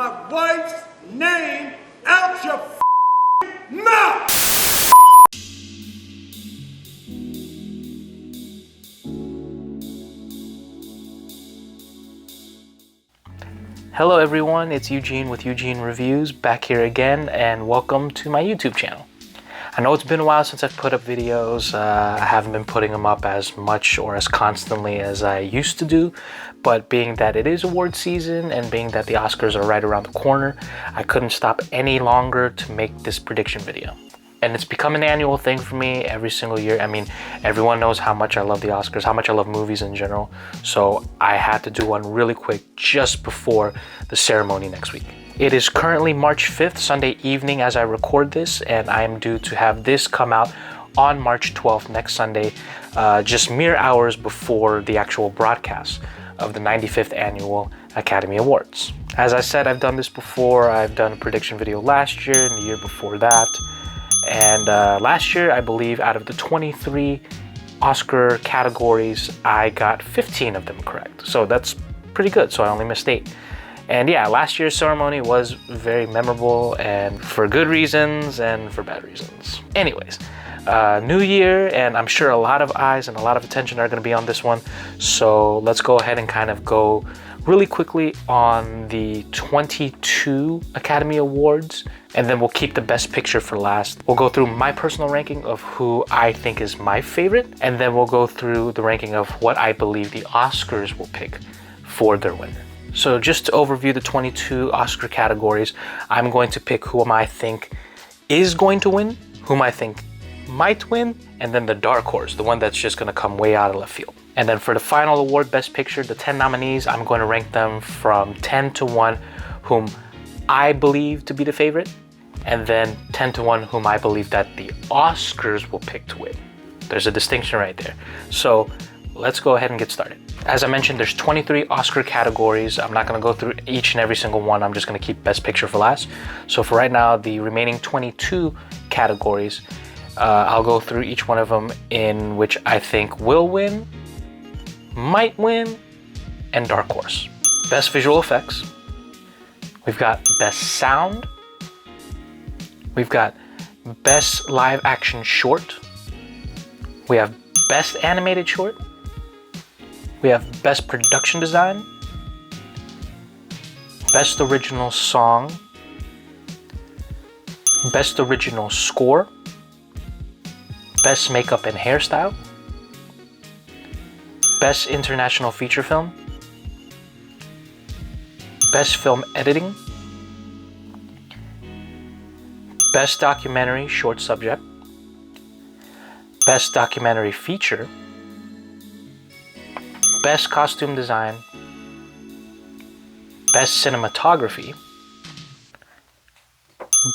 my wife's name out your mouth! Hello everyone, it's Eugene with Eugene Reviews, back here again, and welcome to my YouTube channel. I know it's been a while since I've put up videos. I haven't been putting them up as much or as constantly as I used to do, but being that it is award season and being that the Oscars are right around the corner, I couldn't stop any longer to make this prediction video. And it's become an annual thing for me every single year. I mean, everyone knows how much I love the Oscars, how much I love movies in general. So I had to do one really quick just before the ceremony next week. It is currently March 5th, Sunday evening as I record this, and I am due to have this come out on March 12th, next Sunday, just mere hours before the actual broadcast of the 95th Annual Academy Awards. As I said, I've done this before. I've done a prediction video last year and the year before that. And last year, I believe out of the 23 Oscar categories, I got 15 of them correct. So that's pretty good. So I only missed 8. And yeah, last year's ceremony was very memorable, and for good reasons and for bad reasons. Anyways, new year, and I'm sure a lot of eyes and a lot of attention are going to be on this one. So let's go ahead and kind of go really quickly on the 22 Academy Awards, and then we'll keep the Best Picture for last. We'll go through my personal ranking of who I think is my favorite, and then we'll go through the ranking of what I believe the Oscars will pick for their winner. So just to overview the 22 Oscar categories, I'm going to pick whom I think is going to win, whom I think might win, and then the dark horse, the one that's just going to come way out of left field. And then for the final award, Best Picture, the 10 nominees, I'm going to rank them from 10 to 1, whom I believe to be the favorite, and then 10 to 1, whom I believe that the Oscars will pick to win. There's a distinction right there. So let's go ahead and get started. As I mentioned, there's 23 Oscar categories. I'm not going to go through each and every single one. I'm just going to keep Best Picture for last. So for right now, the remaining 22 categories, I'll go through each one of them in which I think will win, might win, and dark horse. Best visual effects. We've got best sound. We've got best live action short. We have best animated short. We have best production design, best original song, best original score, best makeup and hairstyle, best international feature film, best film editing, best documentary short subject, best documentary feature, best costume design, best cinematography,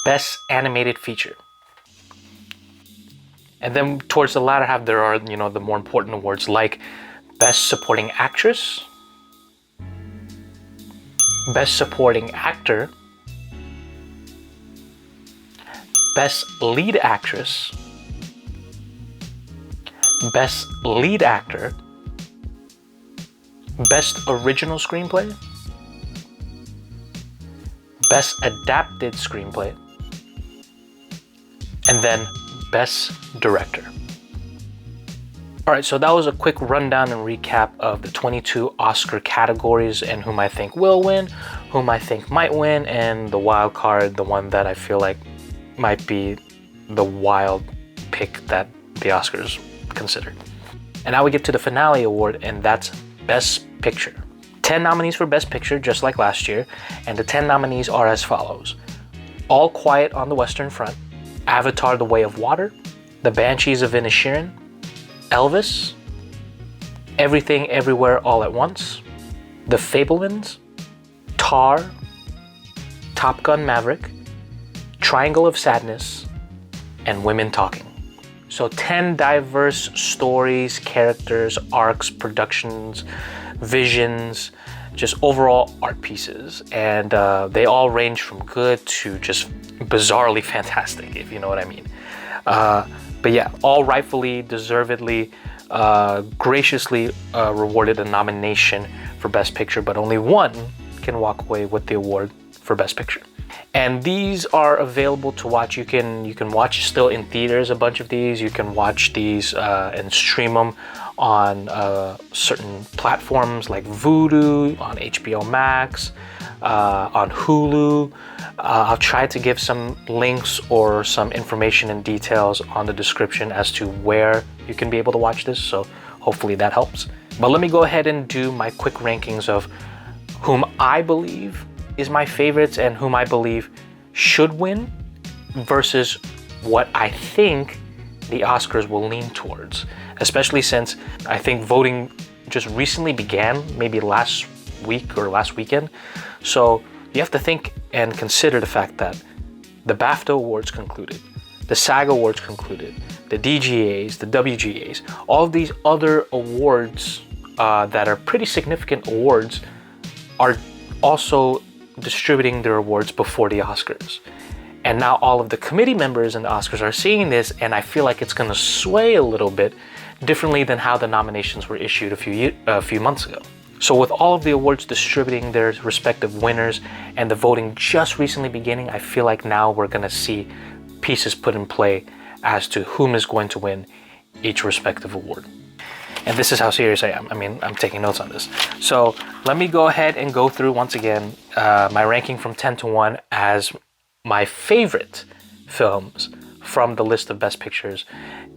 best animated feature. And then towards the latter half, there are, the more important awards like best supporting actress, best supporting actor, best lead actress, best lead actor, best original screenplay, best adapted screenplay, and then best director. All right, so that was a quick rundown and recap of the 22 Oscar categories and whom I think will win, whom I think might win, and the wild card, the one that I feel like might be the wild pick that the Oscars considered. And now we get to the finale award, and that's Best Picture. 10 nominees for Best Picture, just like last year, and the 10 nominees are as follows: All Quiet on the Western Front, Avatar: The Way of Water, The Banshees of Inisherin, ELVIS, Everything Everywhere All at Once, The FABELMANS, Tar, Top Gun: Maverick, Triangle of Sadness, and Women Talking. So 10 diverse stories, characters, arcs, productions, visions, just overall art pieces. And they all range from good to just bizarrely fantastic, if you know what I mean. But yeah, all rightfully, deservedly, graciously rewarded a nomination for Best Picture, but only one can walk away with the award for Best Picture. And these are available to watch. You can watch still in theaters a bunch of these. You can watch these and stream them on certain platforms like Vudu, on HBO Max, on Hulu. I'll try to give some links or some information and details on the description as to where you can be able to watch this, so hopefully that helps. But let me go ahead and do my quick rankings of whom I believe is my favorites and whom I believe should win versus what I think the Oscars will lean towards, especially since I think voting just recently began, maybe last week or last weekend. So you have to think and consider the fact that the BAFTA Awards concluded, the SAG Awards concluded, the DGAs, the WGAs, all of these other awards that are pretty significant awards are also distributing their awards before the Oscars. And now all of the committee members in the Oscars are seeing this, and I feel like it's going to sway a little bit differently than how the nominations were issued a few months ago. So with all of the awards distributing their respective winners and the voting just recently beginning, I feel like now we're going to see pieces put in play as to whom is going to win each respective award. And this is how serious I am. I mean, I'm taking notes on this. So let me go ahead and go through once again my ranking from 10 to 1 as my favorite films from the list of Best Pictures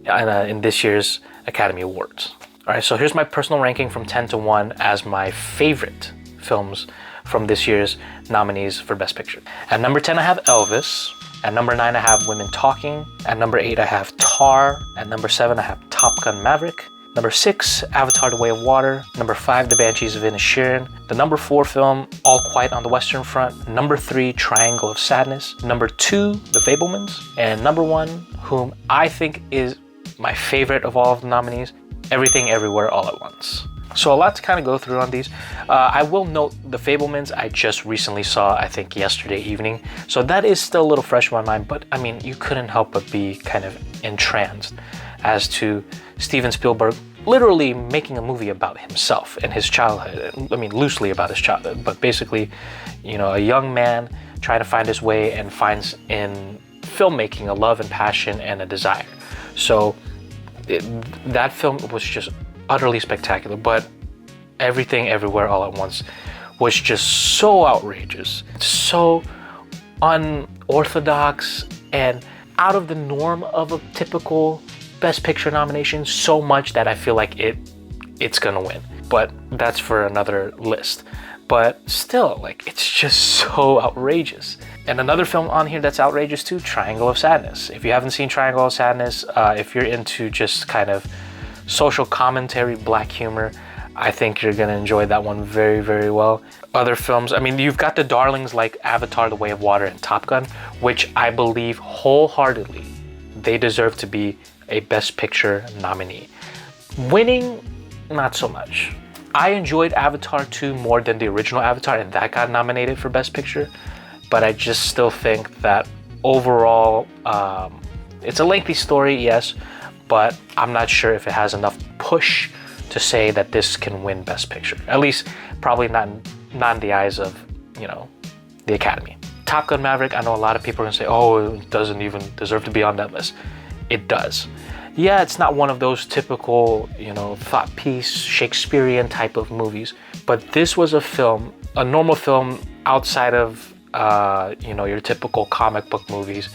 in this year's Academy Awards. All right, so here's my personal ranking from 10 to 1 as my favorite films from this year's nominees for Best Picture. At number 10, I have Elvis. At number 9, I have Women Talking. At number 8, I have Tar. At number 7, I have Top Gun Maverick. Number 6, Avatar: The Way of Water. Number 5, The Banshees of Inisherin. The number 4 film, All Quiet on the Western Front. Number 3, Triangle of Sadness. Number 2, The Fabelmans. And number 1, whom I think is my favorite of all of the nominees, Everything Everywhere All at Once. So a lot to kind of go through on these. I will note The Fabelmans I just recently saw, I think yesterday evening. So that is still a little fresh in my mind, but I mean, you couldn't help but be kind of entranced as to Steven Spielberg literally making a movie about himself and his childhood. I mean, loosely about his childhood, but basically, you know, a young man trying to find his way and finds in filmmaking a love and passion and a desire. So that film was just utterly spectacular, but Everything Everywhere All at Once was just so outrageous, so unorthodox and out of the norm of a typical Best Picture nomination, so much that I feel like it's gonna win. But that's for another list. But still, like, it's just so outrageous. And another film on here that's outrageous too, Triangle of Sadness. If you haven't seen Triangle of Sadness, if you're into just kind of social commentary, black humor, I think you're gonna enjoy that one very, very well. Other films, I mean, you've got the darlings like Avatar: The Way of Water and Top Gun, which I believe wholeheartedly they deserve to be a Best Picture nominee. Winning, not so much. I enjoyed Avatar 2 more than the original Avatar, and that got nominated for Best Picture, but I just still think that overall, it's a lengthy story, yes, but I'm not sure if it has enough push to say that this can win Best Picture. At least probably not in the eyes of, you know, the Academy. Top Gun Maverick, I know a lot of people are gonna say, oh, it doesn't even deserve to be on that list. It does. Yeah, it's not one of those typical, you know, thought piece, Shakespearean type of movies, but this was a film, a normal film outside of, you know, your typical comic book movies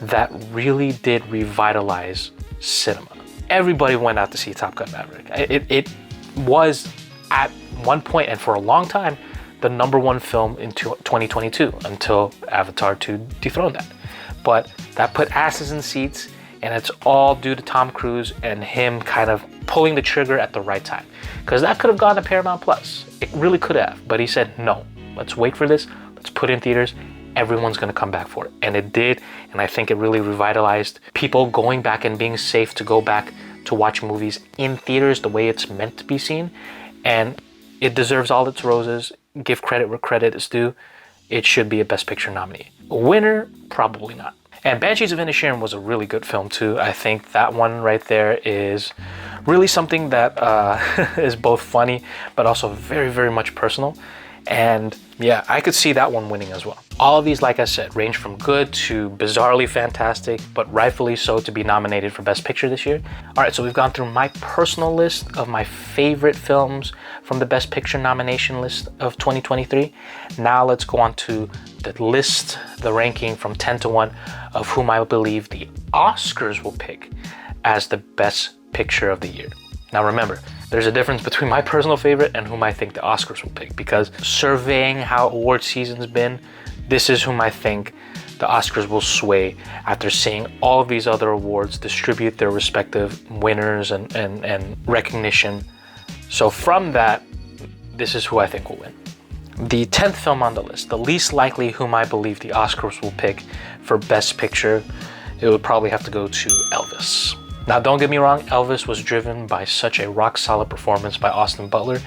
that really did revitalize cinema. Everybody went out to see Top Gun Maverick. It was at one point and for a long time the #1 film in 2022 until Avatar 2 dethroned that. But that put asses in seats, and it's all due to Tom Cruise and him kind of pulling the trigger at the right time. Because that could have gone to Paramount Plus. It really could have. But he said, no, let's wait for this. Let's put it in theaters. Everyone's going to come back for it. And it did. And I think it really revitalized people going back and being safe to go back to watch movies in theaters the way it's meant to be seen. And it deserves all its roses. Give credit where credit is due. It should be a Best Picture nominee. A winner? Probably not. And Banshees of Inisherin was a really good film too. I think that one right there is really something that is both funny but also very, very much personal. And yeah, I could see that one winning as well. All of these, like I said, range from good to bizarrely fantastic, but rightfully so to be nominated for Best Picture this year. All right, so we've gone through my personal list of my favorite films from the Best Picture nomination list of 2023. Now let's go on to the list, the ranking from 10 to 1 of whom I believe the Oscars will pick as the Best Picture of the year. Now remember, there's a difference between my personal favorite and whom I think the Oscars will pick, because surveying how award season's been, this is whom I think the Oscars will sway after seeing all of these other awards distribute their respective winners and recognition. So from that, this is who I think will win. The 10th film on the list, the least likely whom I believe the Oscars will pick for Best Picture, it would probably have to go to ELVIS. Now, don't get me wrong, ELVIS was driven by such a rock-solid performance by Austin Butler.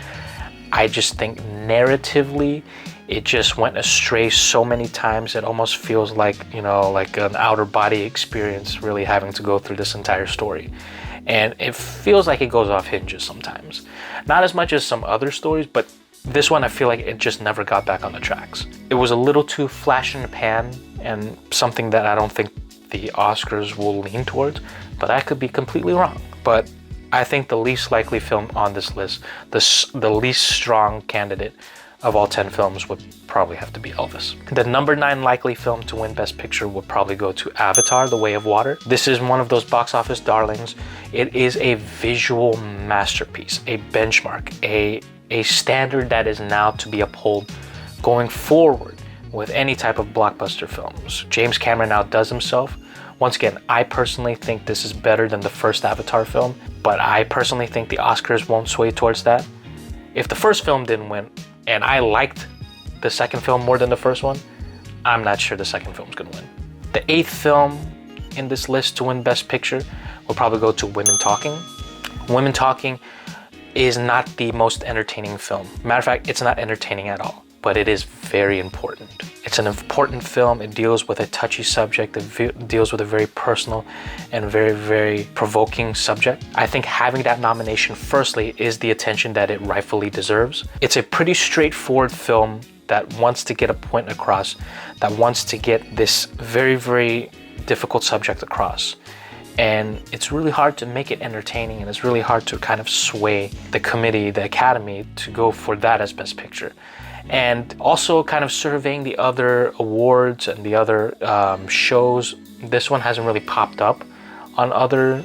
I just think narratively, it just went astray so many times. It almost feels like, you know, like an outer body experience, really having to go through this entire story. And it feels like it goes off hinges sometimes. Not as much as some other stories, but this one, I feel like it just never got back on the tracks. It was a little too flash in the pan, and something that I don't think the Oscars will lean towards, but I could be completely wrong. But I think the least likely film on this list, the least strong candidate of all 10 films, would probably have to be ELVIS. The number 9 likely film to win Best Picture would probably go to Avatar: The Way of Water. This is one of those box office darlings. It is a visual masterpiece, a benchmark, a standard that is now to be upheld going forward with any type of blockbuster films. James Cameron outdoes himself. Once again, I personally think this is better than the first Avatar film, but I personally think the Oscars won't sway towards that. If the first film didn't win, and I liked the second film more than the first one, I'm not sure the second film's gonna win. The 8th film in this list to win Best Picture will probably go to Women Talking. Women Talking is not the most entertaining film. Matter of fact, it's not entertaining at all, but it is very important. It's an important film. It deals with a touchy subject. It deals with a very personal and very, very provoking subject. I think having that nomination, firstly, is the attention that it rightfully deserves. It's a pretty straightforward film that wants to get a point across, that wants to get this very, very difficult subject across. And it's really hard to make it entertaining, and it's really hard to kind of sway the committee, the Academy, to go for that as Best Picture. And also kind of surveying the other awards and the other shows, this one hasn't really popped up on other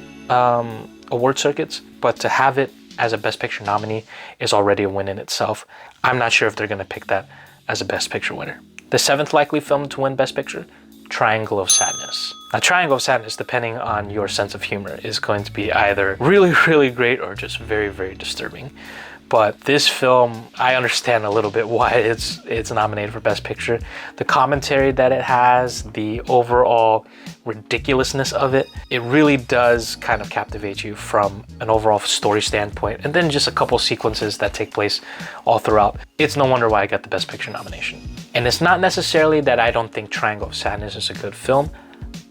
award circuits, but to have it as a Best Picture nominee is already a win in itself. I'm not sure if they're going to pick that as a Best Picture winner. The 7th likely film to win Best Picture, Triangle of Sadness. Now, Triangle of Sadness, depending on your sense of humor, is going to be either really, really great or just very, very disturbing. But this film, I understand a little bit why it's nominated for Best Picture. The commentary that it has, the overall ridiculousness of it, it really does kind of captivate you from an overall story standpoint. And then just a couple sequences that take place all throughout. It's no wonder why I got the Best Picture nomination. And it's not necessarily that I don't think Triangle of Sadness is a good film.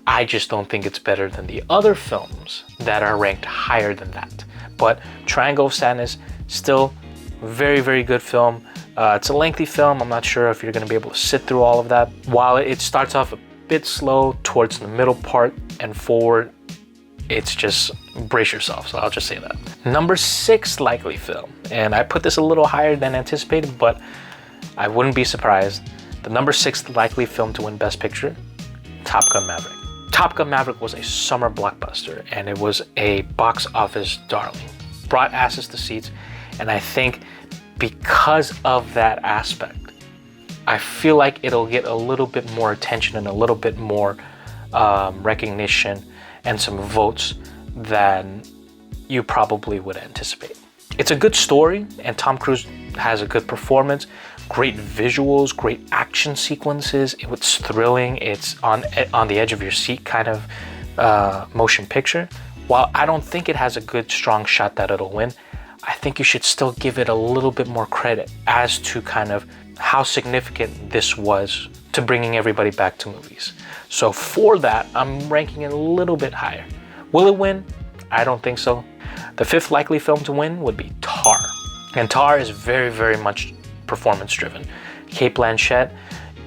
I just don't think it's better than the other films that are ranked higher than that. But Triangle of Sadness, still very, very good film. It's a lengthy film. I'm not sure if you're going to be able to sit through all of that. While it starts off a bit slow towards the middle part and forward, it's just brace yourself. So I'll just say that. Number 6 likely film, and I put this a little higher than anticipated, but I wouldn't be surprised. The number 6 likely film to win Best Picture, Top Gun Maverick. Top Gun Maverick was a summer blockbuster, and it was a box office darling. Brought asses to seats, and I think because of that aspect, I feel like it'll get a little bit more attention and a little bit more recognition and some votes than you probably would anticipate. It's a good story, and Tom Cruise has a good performance, great visuals, great action sequences. It was thrilling. It's on the edge of your seat kind of motion picture. While I don't think it has a good, strong shot that it'll win, I think you should still give it a little bit more credit as to kind of how significant this was to bringing everybody back to movies. So for that, I'm ranking it a little bit higher. Will it win? I don't think so. The 5th likely film to win would be Tar. And Tar is very, very much performance driven. Cate Blanchett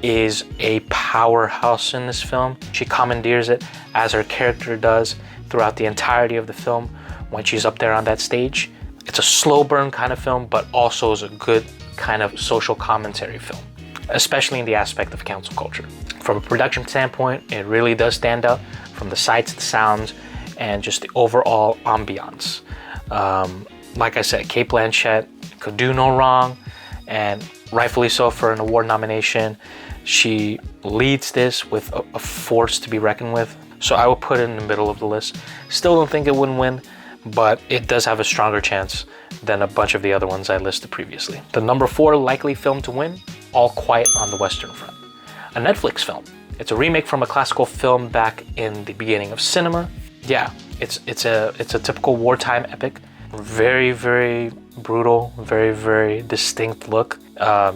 is a powerhouse in this film. She commandeers it as her character does throughout the entirety of the film when she's up there on that stage. It's a slow burn kind of film, but also is a good kind of social commentary film, especially in the aspect of council culture. From a production standpoint, it really does stand out, from the sights, the sounds, and just the overall ambiance. Like I said, Cate Blanchett could do no wrong, and rightfully so for an award nomination. She leads this with a force to be reckoned with. So I will put it in the middle of the list. Still don't think it wouldn't win, but it does have a stronger chance than a bunch of the other ones I listed previously. The number 4 likely film to win, All Quiet on the Western Front. A Netflix film. It's a remake from a classical film back in the beginning of cinema. Yeah, it's a typical wartime epic. Very, very brutal, very, very distinct look.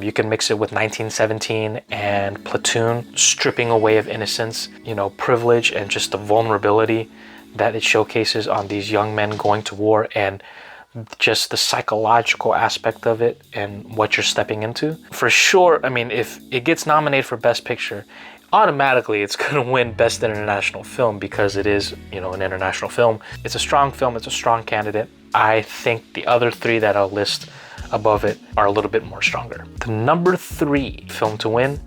You can mix it with 1917 and Platoon, stripping away of innocence, you know, privilege, and just the vulnerability that it showcases on these young men going to war, and just the psychological aspect of it and what you're stepping into. For sure, I mean, if it gets nominated for Best Picture, automatically it's gonna win Best International Film, because it is, you know, an international film. It's a strong film, it's a strong candidate. I think the other 3 that I'll list above it are a little bit more stronger. The number 3 film to win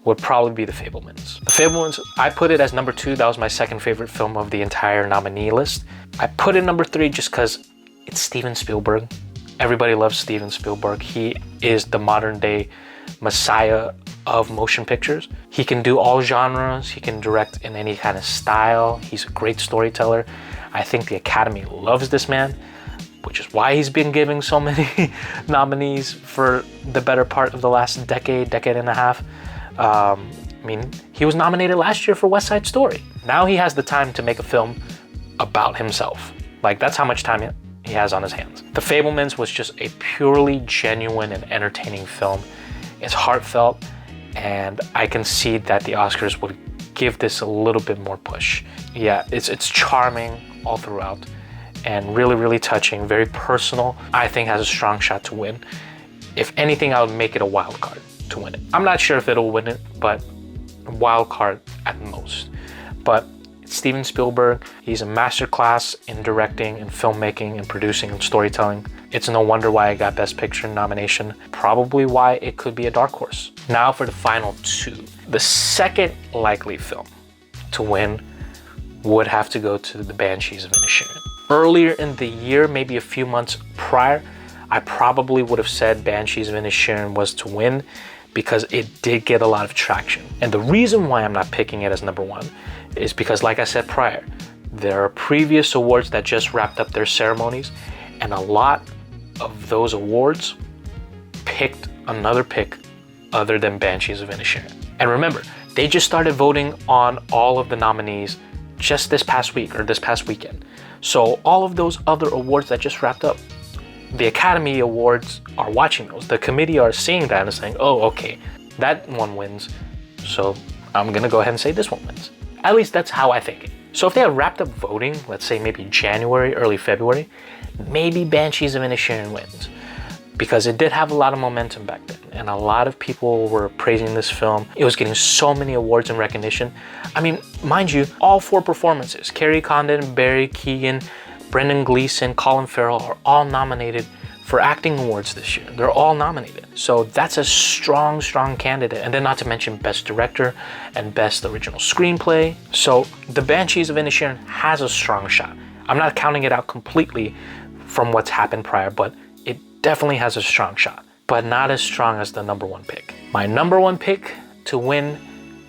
would probably be The Fabelmans. The Fabelmans, I put it as number 2. That was my second favorite film of the entire nominee list. I put it number 3 just because it's Steven Spielberg. Everybody loves Steven Spielberg. He is the modern day messiah of motion pictures. He can do all genres. He can direct in any kind of style. He's a great storyteller. I think the Academy loves this man, which is why he's been giving so many nominees for the better part of the last decade and a half. I mean, he was nominated last year for West Side Story. Now he has the time to make a film about himself. Like, that's how much time he has on his hands. The Fabelmans was just a purely genuine and entertaining film. It's heartfelt, and I can see that the Oscars would give this a little bit more push. Yeah, it's charming all throughout, and really, really touching, very personal. I think has a strong shot to win. If anything, I would make it a wild card to win it. I'm not sure if it'll win it, but a wild card at most. But it's Steven Spielberg. He's a masterclass in directing and filmmaking and producing and storytelling. It's no wonder why I got Best Picture nomination. Probably why it could be a dark horse. Now for the final 2. The second likely film to win would have to go to The Banshees of Inisherin. Earlier in the year, maybe a few months prior, I probably would have said Banshees of Inisherin was to win, because it did get a lot of traction. And the reason why I'm not picking it as number 1 is because, like I said prior, there are previous awards that just wrapped up their ceremonies, and a lot of those awards picked another pick other than Banshees of Inisherin. And remember, they just started voting on all of the nominees just this past week, or this past weekend. So all of those other awards that just wrapped up, the Academy Awards are watching those. The committee are seeing that and saying, oh, okay, that one wins, so I'm gonna go ahead and say this one wins. At least that's how I think it. So if they had wrapped up voting, let's say maybe January, early February, maybe Banshees of Inisherin wins, because it did have a lot of momentum back then, and a lot of people were praising this film. It was getting so many awards and recognition. I mean, mind you, all 4 performances, Carrie Condon, Barry Keoghan, Brendan Gleeson, Colin Farrell, are all nominated for acting awards this year. They're all nominated. So that's a strong, strong candidate. And then not to mention Best Director and Best Original Screenplay. So The Banshees of Inisherin has a strong shot. I'm not counting it out completely from what's happened prior, but it definitely has a strong shot, but not as strong as the number 1 pick. My number 1 pick to win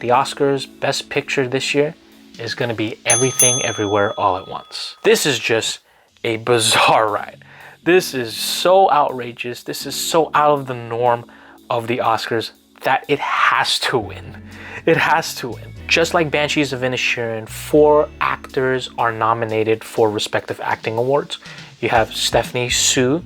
the Oscars Best Picture this year is going to be Everything Everywhere All at Once. This is just a bizarre ride. This is so outrageous. This is so out of the norm of the Oscars that it has to win. It has to win. Just like Banshees of Inisherin, 4 actors are nominated for respective acting awards. You have Stephanie Sue,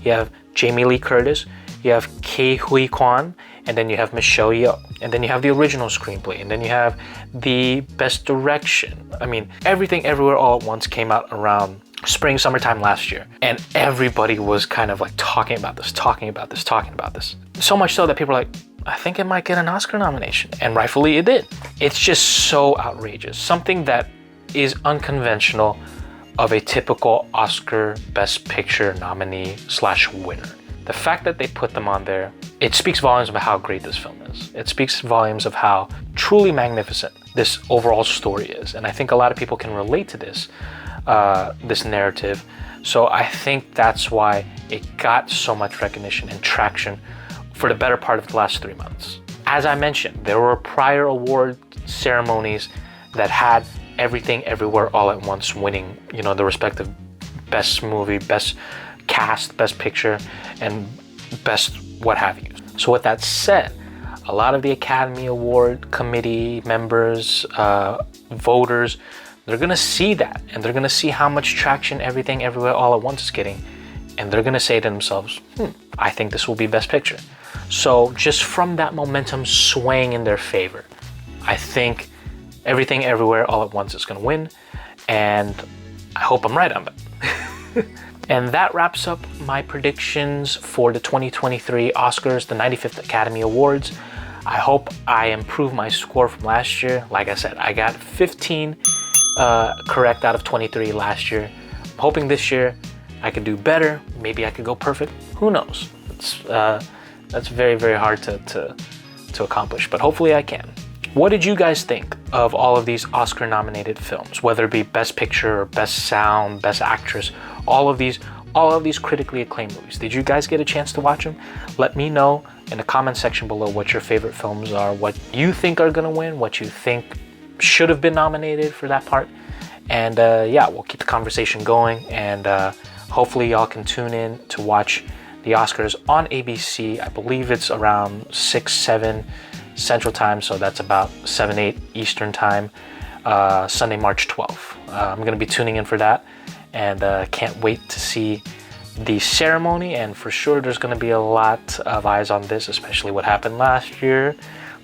you have Jamie Lee Curtis, you have Ke Huy Quan, and then you have Michelle Yeoh, and then you have the original screenplay, and then you have the best direction. I mean, Everything Everywhere All at Once came out around spring, summertime last year, and everybody was kind of like talking about this. So much so that people are like, I think it might get an Oscar nomination, and rightfully it did. It's just so outrageous. Something that is unconventional of a typical Oscar Best Picture nominee / winner. The fact that they put them on there, it speaks volumes about how great this film is. It speaks volumes of how truly magnificent this overall story is. And I think a lot of people can relate to this, this narrative. So I think that's why it got so much recognition and traction for the better part of the last 3 months. As I mentioned, there were prior award ceremonies that had Everything Everywhere All at Once winning, you know, the respective best movie, best cast, best picture, and best what have you. So with that said, a lot of the Academy Award committee members, voters, they're gonna see that, and they're gonna see how much traction Everything Everywhere All at Once is getting, and they're gonna say to themselves, I think this will be Best Picture. So just from that momentum swaying in their favor, I think Everything Everywhere All at Once is gonna win, and I hope I'm right on that. And that wraps up my predictions for the 2023 Oscars, the 95th Academy Awards. I hope I improve my score from last year. Like I said, I got 15 correct out of 23 last year. I'm hoping this year I could do better. Maybe I could go perfect. Who knows? That's very, very hard to accomplish, but hopefully I can. What did you guys think of all of these Oscar nominated films, whether it be Best Picture or Best Sound, Best Actress, all of these critically acclaimed movies? Did you guys get a chance to watch them? Let me know in the comment section below what your favorite films are, what you think are gonna win, what you think should have been nominated for that part. And yeah, we'll keep the conversation going, and hopefully y'all can tune in to watch the Oscars on ABC. I believe it's around 6, 7 Central Time, so that's about 7, 8 Eastern Time, Sunday, March 12th. I'm going to be tuning in for that, and can't wait to see the ceremony, and for sure there's going to be a lot of eyes on this, especially what happened last year.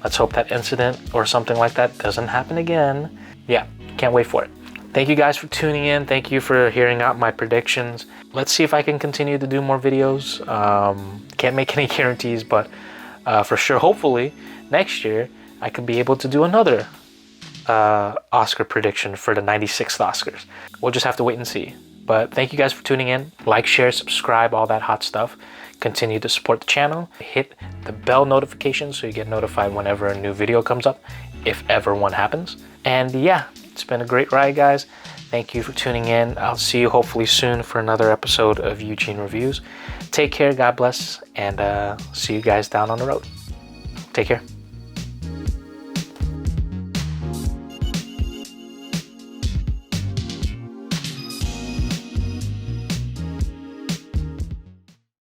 Let's hope that incident or something like that doesn't happen again. Yeah, can't wait for it. Thank you guys for tuning in. Thank you for hearing out my predictions. Let's see if I can continue to do more videos. Can't make any guarantees, but for sure, hopefully, next year, I could be able to do another Oscar prediction for the 96th Oscars. We'll just have to wait and see. But thank you guys for tuning in. Like, share, subscribe, all that hot stuff. Continue to support the channel. Hit the bell notification so you get notified whenever a new video comes up, if ever one happens. And yeah, it's been a great ride, guys. Thank you for tuning in. I'll see you hopefully soon for another episode of Eugene Reviews. Take care, God bless, and see you guys down on the road. Take care.